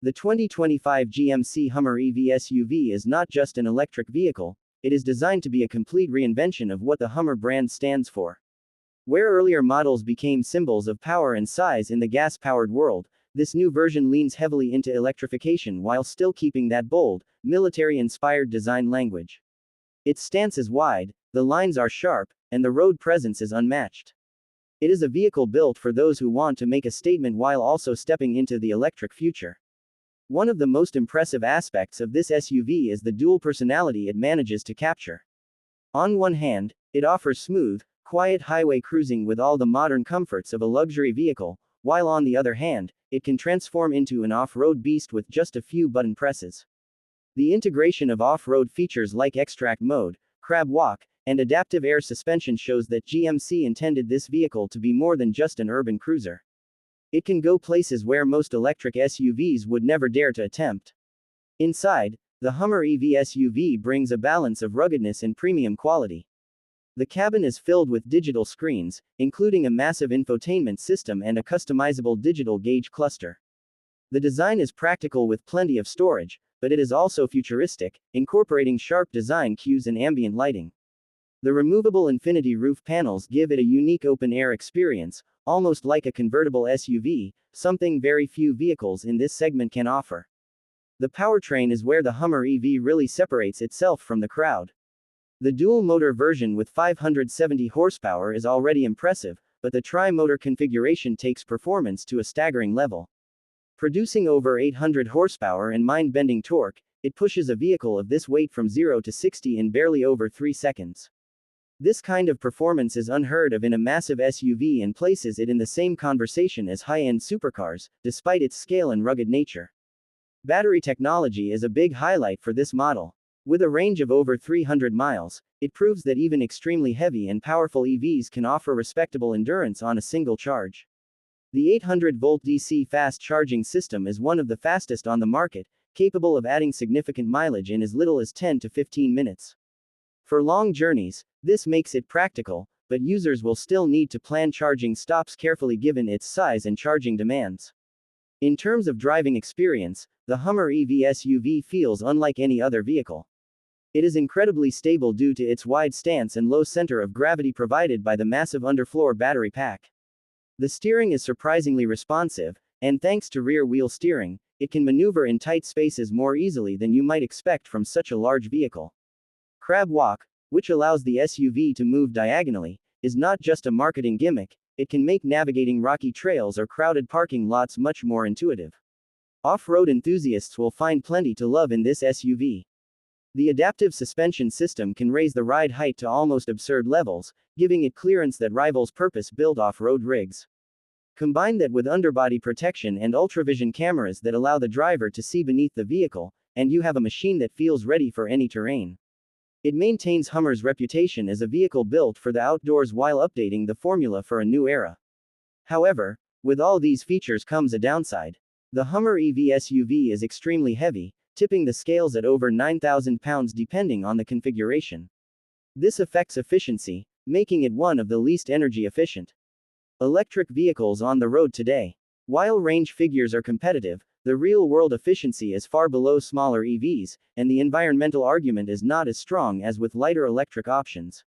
The 2025 GMC Hummer EV SUV is not just an electric vehicle, it is designed to be a complete reinvention of what the Hummer brand stands for. Where earlier models became symbols of power and size in the gas-powered world, this new version leans heavily into electrification while still keeping that bold, military-inspired design language. Its stance is wide, the lines are sharp, and the road presence is unmatched. It is a vehicle built for those who want to make a statement while also stepping into the electric future. One of the most impressive aspects of this SUV is the dual personality it manages to capture. On one hand, it offers smooth, quiet highway cruising with all the modern comforts of a luxury vehicle, while on the other hand, it can transform into an off-road beast with just a few button presses. The integration of off-road features like extract mode, crab walk, and adaptive air suspension shows that GMC intended this vehicle to be more than just an urban cruiser. It can go places where most electric SUVs would never dare to attempt. Inside, the Hummer EV SUV brings a balance of ruggedness and premium quality. The cabin is filled with digital screens, including a massive infotainment system and a customizable digital gauge cluster. The design is practical with plenty of storage, but it is also futuristic, incorporating sharp design cues and ambient lighting. The removable infinity roof panels give it a unique open-air experience, almost like a convertible SUV, something very few vehicles in this segment can offer. The powertrain is where the Hummer EV really separates itself from the crowd. The dual-motor version with 570 horsepower is already impressive, but the tri-motor configuration takes performance to a staggering level. Producing over 800 horsepower and mind-bending torque, it pushes a vehicle of this weight from 0 to 60 in barely over 3 seconds. This kind of performance is unheard of in a massive SUV and places it in the same conversation as high-end supercars, despite its scale and rugged nature. Battery technology is a big highlight for this model. With a range of over 300 miles, it proves that even extremely heavy and powerful EVs can offer respectable endurance on a single charge. The 800-volt DC fast charging system is one of the fastest on the market, capable of adding significant mileage in as little as 10 to 15 minutes. For long journeys, this makes it practical, but users will still need to plan charging stops carefully given its size and charging demands. In terms of driving experience, the Hummer EV SUV feels unlike any other vehicle. It is incredibly stable due to its wide stance and low center of gravity provided by the massive underfloor battery pack. The steering is surprisingly responsive, and thanks to rear-wheel steering, it can maneuver in tight spaces more easily than you might expect from such a large vehicle. Crab walk, which allows the SUV to move diagonally, is not just a marketing gimmick, it can make navigating rocky trails or crowded parking lots much more intuitive. Off-road enthusiasts will find plenty to love in this SUV. The adaptive suspension system can raise the ride height to almost absurd levels, giving it clearance that rivals purpose-built off-road rigs. Combine that with underbody protection and ultravision cameras that allow the driver to see beneath the vehicle, and you have a machine that feels ready for any terrain. It maintains Hummer's reputation as a vehicle built for the outdoors while updating the formula for a new era. However, with all these features comes a downside. The Hummer EV SUV is extremely heavy, tipping the scales at over 9,000 pounds depending on the configuration. This affects efficiency, making it one of the least energy efficient electric vehicles on the road today. While range figures are competitive, the real-world efficiency is far below smaller EVs, and the environmental argument is not as strong as with lighter electric options.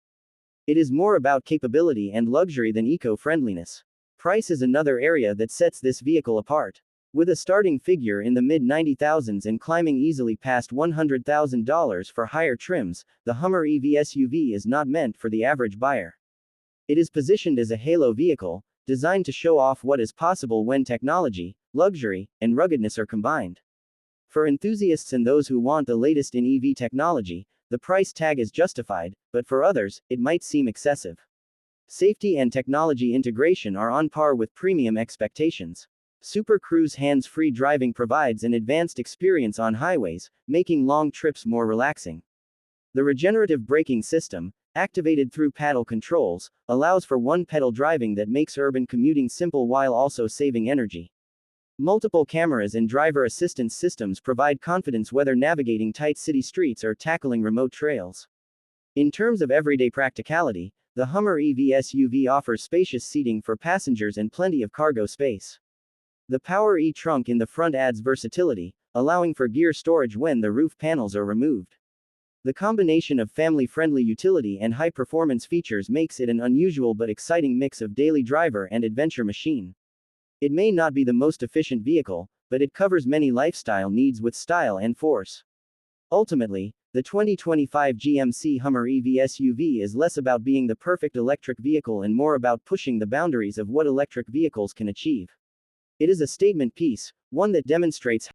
It is more about capability and luxury than eco-friendliness. Price is another area that sets this vehicle apart. With a starting figure in the mid-$90,000s and climbing easily past $100,000 for higher trims, the Hummer EV SUV is not meant for the average buyer. It is positioned as a halo vehicle, designed to show off what is possible when technology, luxury, and ruggedness are combined. For enthusiasts and those who want the latest in EV technology, the price tag is justified, but for others, it might seem excessive. Safety and technology integration are on par with premium expectations. Super Cruise hands-free driving provides an advanced experience on highways, making long trips more relaxing. The regenerative braking system, activated through paddle controls, allows for one-pedal driving that makes urban commuting simple while also saving energy. Multiple cameras and driver assistance systems provide confidence whether navigating tight city streets or tackling remote trails. In terms of everyday practicality, the Hummer EV SUV offers spacious seating for passengers and plenty of cargo space. The Power E-trunk in the front adds versatility, allowing for gear storage when the roof panels are removed. The combination of family-friendly utility and high-performance features makes it an unusual but exciting mix of daily driver and adventure machine. It may not be the most efficient vehicle, but it covers many lifestyle needs with style and force. Ultimately, the 2025 GMC Hummer EV SUV is less about being the perfect electric vehicle and more about pushing the boundaries of what electric vehicles can achieve. It is a statement piece, one that demonstrates